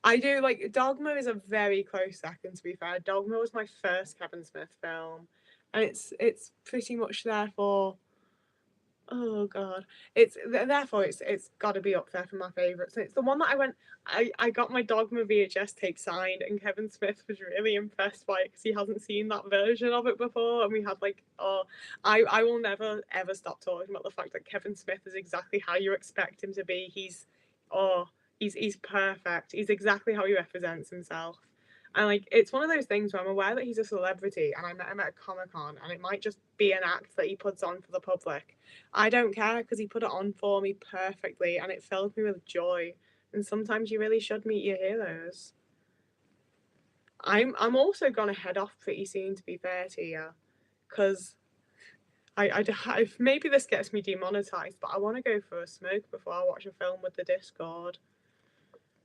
I do like Dogma is a very close second to be fair. Dogma was my first Kevin Smith film, and it's pretty much therefore oh god it's therefore it's got to be up there for my favorites. And it's the one that I got my Dogma VHS tape signed, and Kevin Smith was really impressed by it because he hasn't seen that version of it before, and we had like oh I will never ever stop talking about the fact that Kevin Smith is exactly how you expect him to be. Oh he's perfect. He's exactly how he represents himself. And like it's one of those things where I'm aware that he's a celebrity and I met him at a Comic Con and it might just be an act that he puts on for the public. I don't care because he put it on for me perfectly and it filled me with joy. And sometimes you really should meet your heroes. I'm also gonna head off pretty soon to be fair to you, because maybe this gets me demonetized, but I want to go for a smoke before I watch a film with the Discord,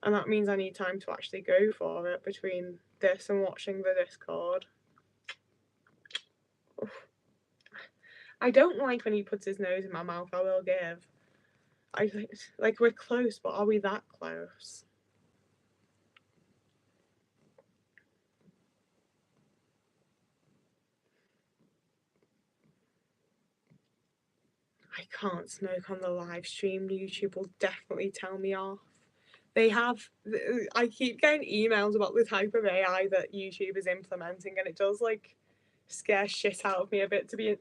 and that means I need time to actually go for it between this and watching the Discord. I don't like when he puts his nose in my mouth. I will give. I like we're close, but are we that close? I can't smoke on the live stream. YouTube will definitely tell me off. They have. I keep getting emails about the type of AI that YouTube is implementing, and it does like scare shit out of me a bit, to be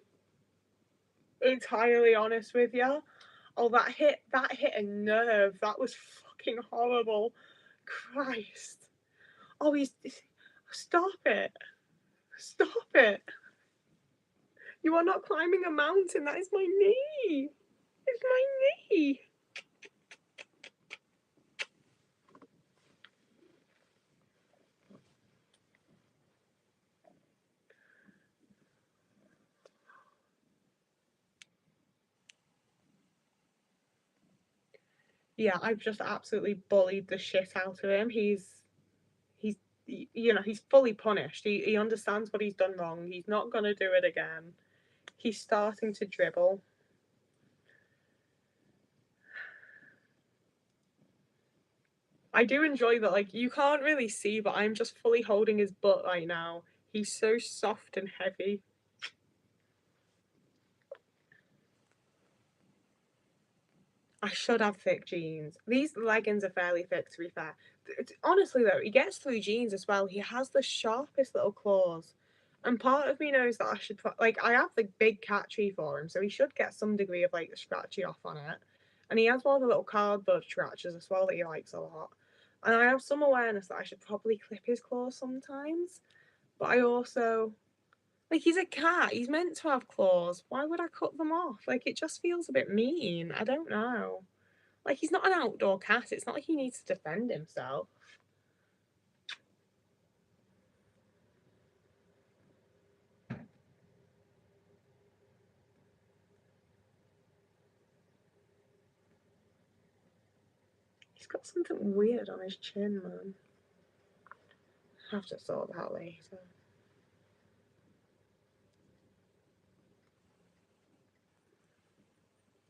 entirely honest with you. Oh, that hit a nerve. That was fucking horrible. Christ. Oh, he's stop it. Stop it. You are not climbing a mountain. That is my knee. It's my knee. Yeah, I've just absolutely bullied the shit out of him. He's you know, he's fully punished. He understands what he's done wrong. He's not gonna do it again. He's starting to dribble. I do enjoy that, like, you can't really see, but I'm just fully holding his butt right now. He's so soft and heavy. I should have thick jeans. These leggings are fairly thick, to be fair. Honestly, though, he gets through jeans as well. He has the sharpest little claws. And part of me knows that I should, like, I have the big cat tree for him, so he should get some degree of, like, the scratchy off on it. And he has one of the little cardboard scratches as well that he likes a lot. And I have some awareness that I should probably clip his claws sometimes. But I also, like, he's a cat. He's meant to have claws. Why would I cut them off? Like, it just feels a bit mean. I don't know. Like, he's not an outdoor cat. It's not like he needs to defend himself. He's got something weird on his chin, man. I have to sort that later.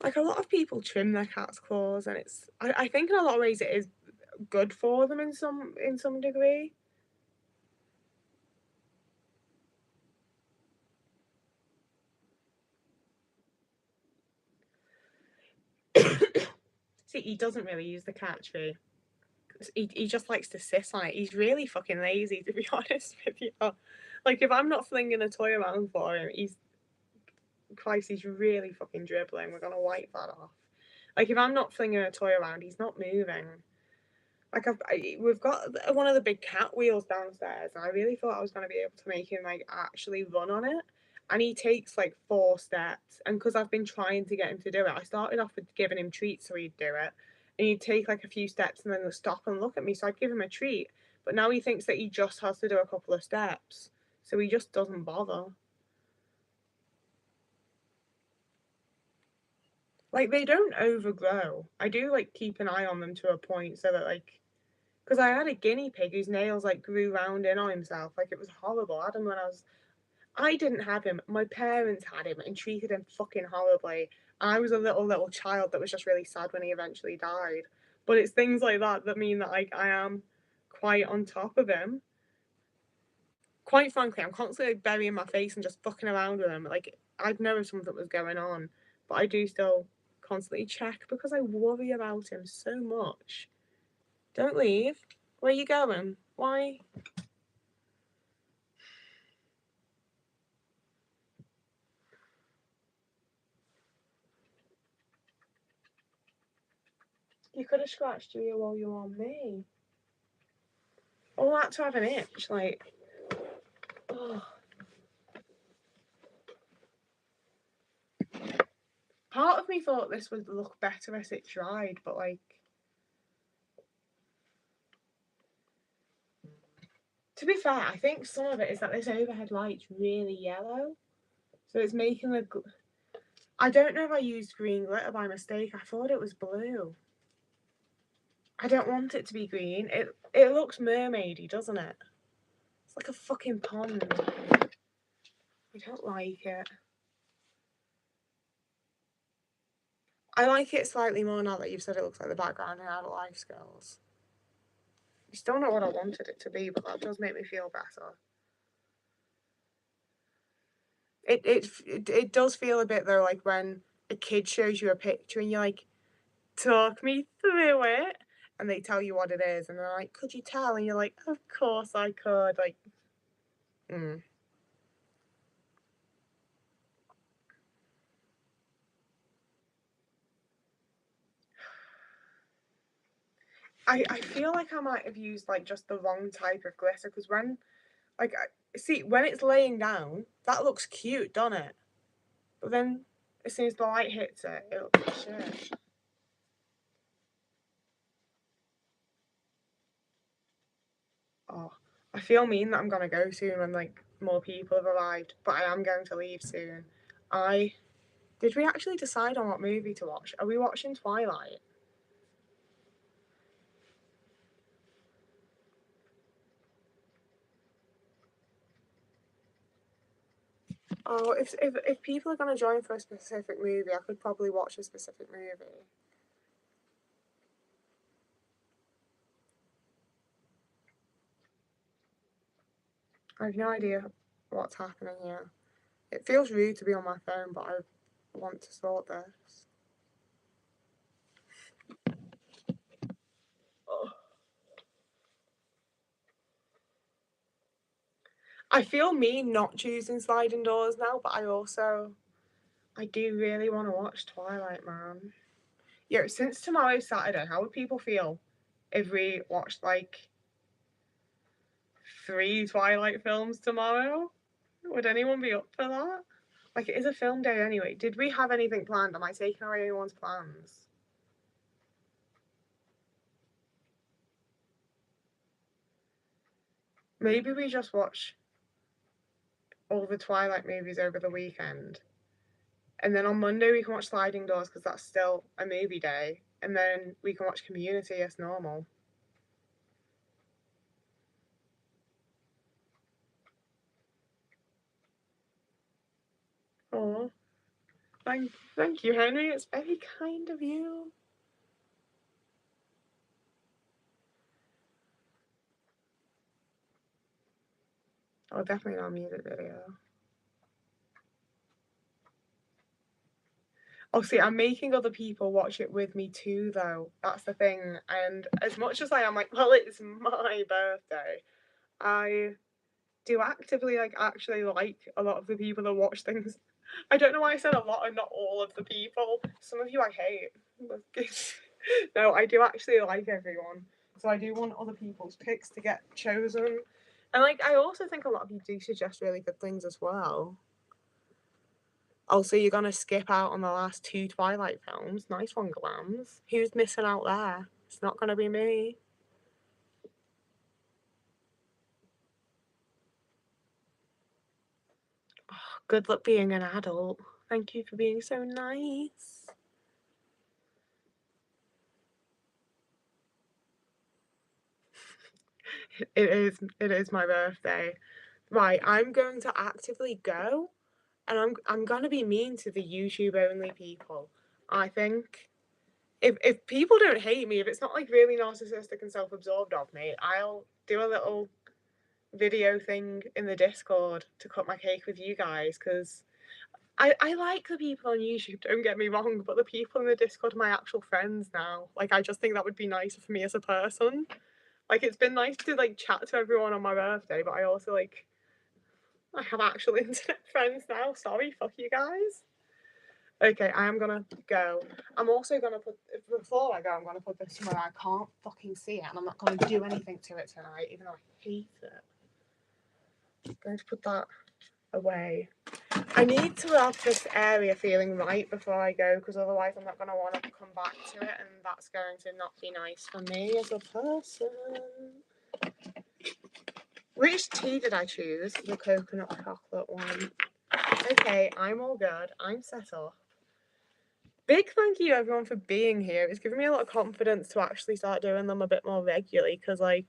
Like a lot of people trim their cat's claws, and I think in a lot of ways it is good for them in some degree. See, he doesn't really use the cat tree. He just likes to sit on it. He's really fucking lazy, to be honest with you. Like if I'm not flinging a toy around for him, he's really fucking dribbling. We're gonna wipe that off. Like if I'm not flinging a toy around, he's not moving. Like we've got one of the big cat wheels downstairs, and I really thought I was going to be able to make him like actually run on it. And he takes like 4 steps, and because I've been trying to get him to do it, I started off with giving him treats so he'd do it, and he'd take like a few steps and then he'll stop and look at me, so I'd give him a treat. But now he thinks that he just has to do a couple of steps, so he just doesn't bother. Like they don't overgrow. I do like keep an eye on them to a point so that like because I had a guinea pig whose nails like grew round in on himself. Like it was horrible. I had him when I didn't have him. My parents had him and treated him fucking horribly. I was a little child that was just really sad when he eventually died. But it's things like that that mean that like I am quite on top of him. Quite frankly, I'm constantly like, burying my face and just fucking around with him. Like I'd know if something was going on, but I do still constantly check because I worry about him so much. Don't leave. Where are you going? Why? You could have scratched your ear while you were on me. All that to have an itch, like, oh. Part of me thought this would look better as it dried, but like, to be fair, I think some of it is that this overhead light's really yellow, so it's making the. I don't know if I used green glitter by mistake. I thought it was blue. I don't want it to be green. It looks mermaidy, doesn't it? It's like a fucking pond. I don't like it. I like it slightly more now that you've said it looks like the background in Adult Life Skills. It's still not what I wanted it to be, but that does make me feel better. It does feel a bit though like when a kid shows you a picture and you're like, talk me through it, and they tell you what it is, and they're like, could you tell? And you're like, of course I could. Like, mm. I feel like I might have used like just the wrong type of glitter because when like see when it's laying down, that looks cute, doesn't it? But then as soon as the light hits it, it looks like shit. Oh, I feel mean that I'm gonna go soon when like more people have arrived, but I am going to leave soon. I did we actually decide on what movie to watch? Are we watching Twilight? Oh, if people are gonna join for a specific movie, I could probably watch a specific movie. I have no idea what's happening here. It feels rude to be on my phone, but I want to sort this. Oh. I feel mean not choosing sliding doors now, but I do really want to watch Twilight, man. Yeah, since tomorrow's Saturday, how would people feel if we watched like 3 Twilight films tomorrow? Would anyone be up for that? Like, it is a film day anyway. Did we have anything planned? Am I taking away anyone's plans? Maybe we just watch all the Twilight movies over the weekend. And then on Monday we can watch Sliding Doors because that's still a movie day. And then we can watch Community as normal. Oh, Thank you, Henry. It's very kind of you. Oh, definitely not a music video. Oh, see, I'm making other people watch it with me too, though. That's the thing. And as much as I am like, well, it's my birthday, I do actively actually like a lot of the people that watch things. I don't know why I said a lot and not all of the people. Some of you I hate. No, I do actually like everyone. So I do want other people's picks to get chosen. And I also think a lot of you do suggest really good things as well. Also, you're gonna skip out on the last two Twilight films. Nice one, Glams. Who's missing out there? It's not gonna be me. Oh, good luck being an adult. Thank you for being so nice. It is my birthday. Right, I'm going to actively go, and I'm gonna be mean to the YouTube only people. I think if people don't hate me, if it's not really narcissistic and self absorbed of me, I'll do a little video thing in the Discord to cut my cake with you guys because I like the people on YouTube, don't get me wrong, but the people in the Discord are my actual friends now. I just think that would be nicer for me as a person. It's been nice to chat to everyone on my birthday, but I also I have actual internet friends now. Sorry, fuck you guys. Okay, I am gonna go. I'm also gonna put before I go. I'm gonna put this somewhere I can't fucking see it, and I'm not gonna do anything to it tonight, even though I hate it. I'm going to put that away. I need to have this area feeling right before I go, because otherwise I'm not gonna want to come back to it, and that's going to not be nice for me as a person. Which tea did I choose? The coconut chocolate one. Okay, I'm all good. I'm set up. Big thank you everyone for being here. It's given me a lot of confidence to actually start doing them a bit more regularly because I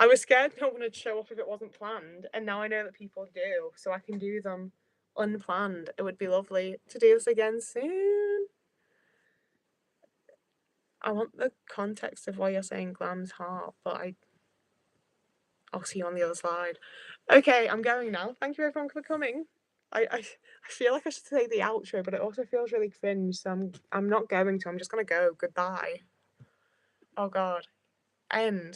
was scared no one would show up if it wasn't planned, and now I know that people do, so I can do them unplanned. It would be lovely to do this again soon. I want the context of why you're saying Glam's heart, but I'll see you on the other side. Okay, I'm going now. Thank you everyone for coming. I feel like I should say the outro, but it also feels really cringe, so I'm not going to. I'm just gonna go. Goodbye. Oh god. End.